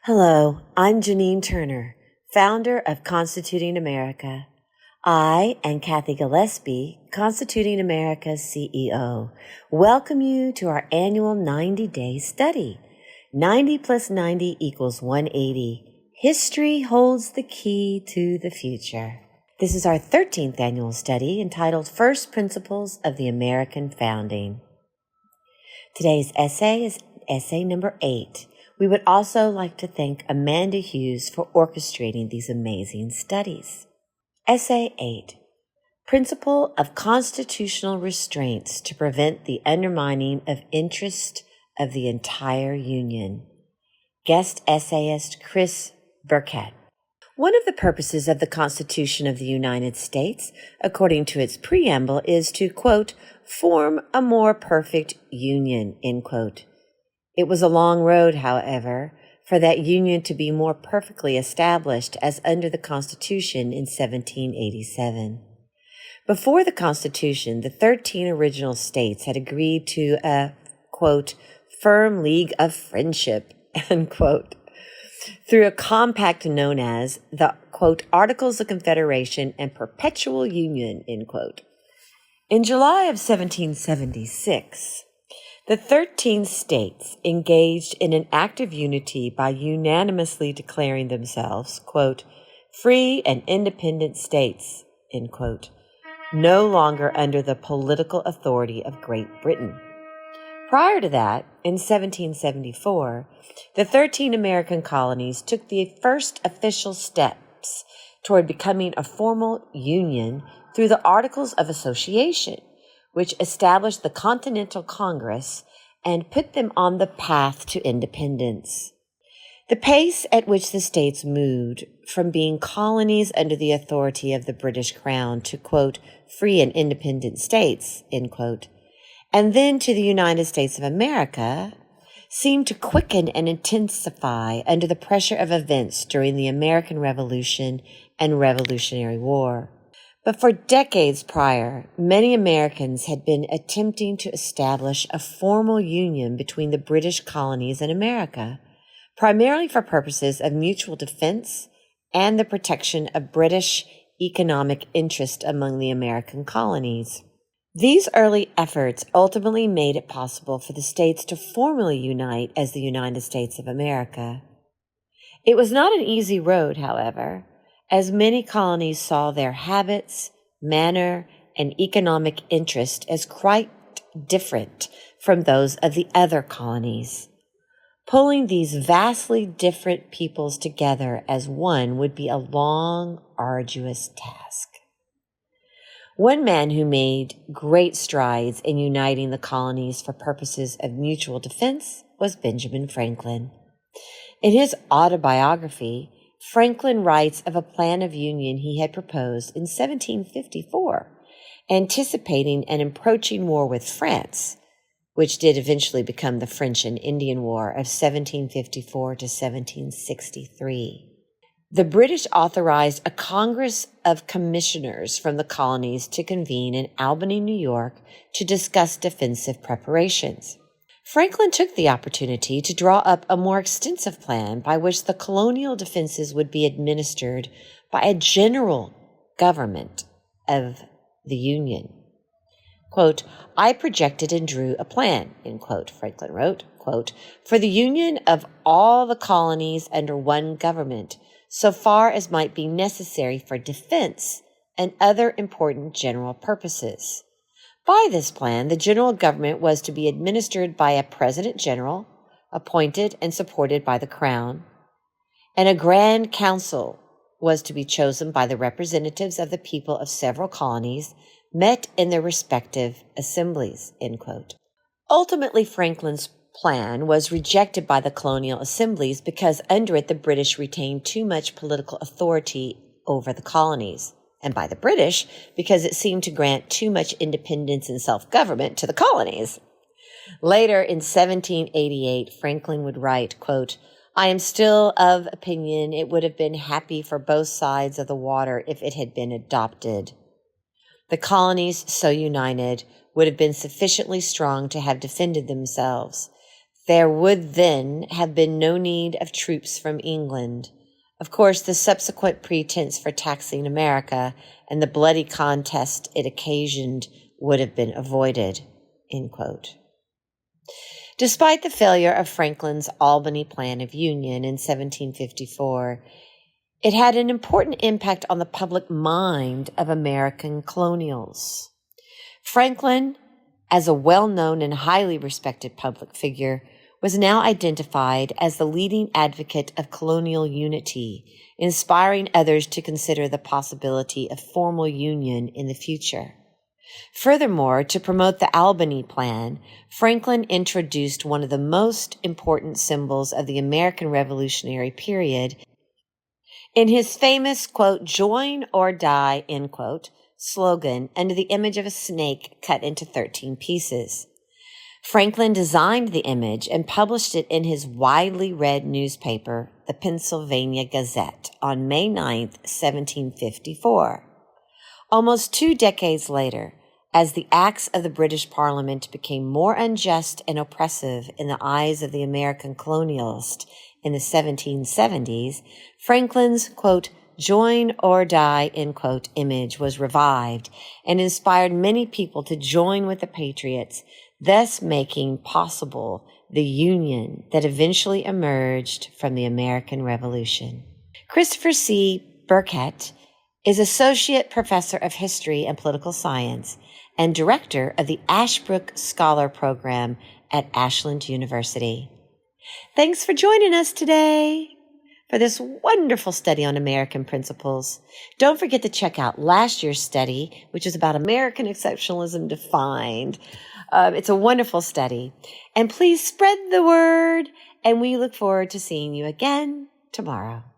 Hello, I'm Janine Turner, founder of Constituting America. I and Kathy Gillespie, Constituting America's CEO, welcome you to our annual 90-day study. 90 plus 90 equals 180. History holds the key to the future. This is our 13th annual study entitled First Principles of the American Founding. Today's essay is essay number 8. We would also like to thank Amanda Hughes for orchestrating these amazing studies. Essay 8. Principle of Constitutional Restraints to Prevent the Undermining of Interest of the Entire Union. Guest essayist Chris Burkett. One of the purposes of the Constitution of the United States, according to its preamble, is to, quote, form a more perfect union, end quote. It was a long road, however, for that union to be more perfectly established as under the Constitution in 1787. Before the Constitution, the 13 original states had agreed to a, quote, firm league of friendship, end quote, through a compact known as the, quote, Articles of Confederation and Perpetual Union, end quote. In July of 1776, the 13 states engaged in an act of unity by unanimously declaring themselves, quote, free and independent states, end quote, no longer under the political authority of Great Britain. Prior to that, in 1774, the 13 American colonies took the first official steps toward becoming a formal union through the Articles of Association, which established the Continental Congress and put them on the path to independence. The pace at which the states moved from being colonies under the authority of the British Crown to, quote, free and independent states, end quote, and then to the United States of America, seemed to quicken and intensify under the pressure of events during the American Revolution and Revolutionary War. But for decades prior, many Americans had been attempting to establish a formal union between the British colonies and America, primarily for purposes of mutual defense and the protection of British economic interest among the American colonies. These early efforts ultimately made it possible for the states to formally unite as the United States of America. It was not an easy road, however, as many colonies saw their habits, manner, and economic interest as quite different from those of the other colonies. Pulling these vastly different peoples together as one would be a long, arduous task. One man who made great strides in uniting the colonies for purposes of mutual defense was Benjamin Franklin. In his autobiography, Franklin writes of a plan of union he had proposed in 1754, anticipating an approaching war with France, which did eventually become the French and Indian War of 1754 to 1763. The British authorized a Congress of Commissioners from the colonies to convene in Albany, New York, to discuss defensive preparations. Franklin took the opportunity to draw up a more extensive plan by which the colonial defenses would be administered by a general government of the Union. Quote, I projected and drew a plan, end quote, Franklin wrote, quote, for the union of all the colonies under one government, so far as might be necessary for defense and other important general purposes. By this plan, the general government was to be administered by a president general, appointed and supported by the Crown, and a grand council was to be chosen by the representatives of the people of several colonies, met in their respective assemblies, end quote. Ultimately, Franklin's plan was rejected by the colonial assemblies because under it the British retained too much political authority over the colonies, and by the British because it seemed to grant too much independence and self-government to the colonies. Later, in 1788, Franklin would write, quote, I am still of opinion it would have been happy for both sides of the water if it had been adopted. The colonies, so united, would have been sufficiently strong to have defended themselves. There would then have been no need of troops from England. Of course, the subsequent pretense for taxing America and the bloody contest it occasioned would have been avoided." End quote. Despite the failure of Franklin's Albany Plan of Union in 1754, it had an important impact on the public mind of American colonials. Franklin, as a well-known and highly respected public figure, was now identified as the leading advocate of colonial unity, inspiring others to consider the possibility of formal union in the future. Furthermore, to promote the Albany Plan, Franklin introduced one of the most important symbols of the American Revolutionary period in his famous, quote, "Join or die," end quote, slogan under the image of a snake cut into 13 pieces. Franklin designed the image and published it in his widely read newspaper, the Pennsylvania Gazette, on May 9, 1754. Almost 2 decades later, as the acts of the British Parliament became more unjust and oppressive in the eyes of the American colonialist in the 1770s, Franklin's, quote, "Join or die," end quote, image was revived and inspired many people to join with the Patriots, thus making possible the union that eventually emerged from the American Revolution. Christopher C. Burkett is Associate Professor of History and Political Science and Director of the Ashbrook Scholar Program at Ashland University. Thanks for joining us today for this wonderful study on American principles. Don't forget to check out last year's study, which is about American exceptionalism defined. It's a wonderful study. And please spread the word, and we look forward to seeing you again tomorrow.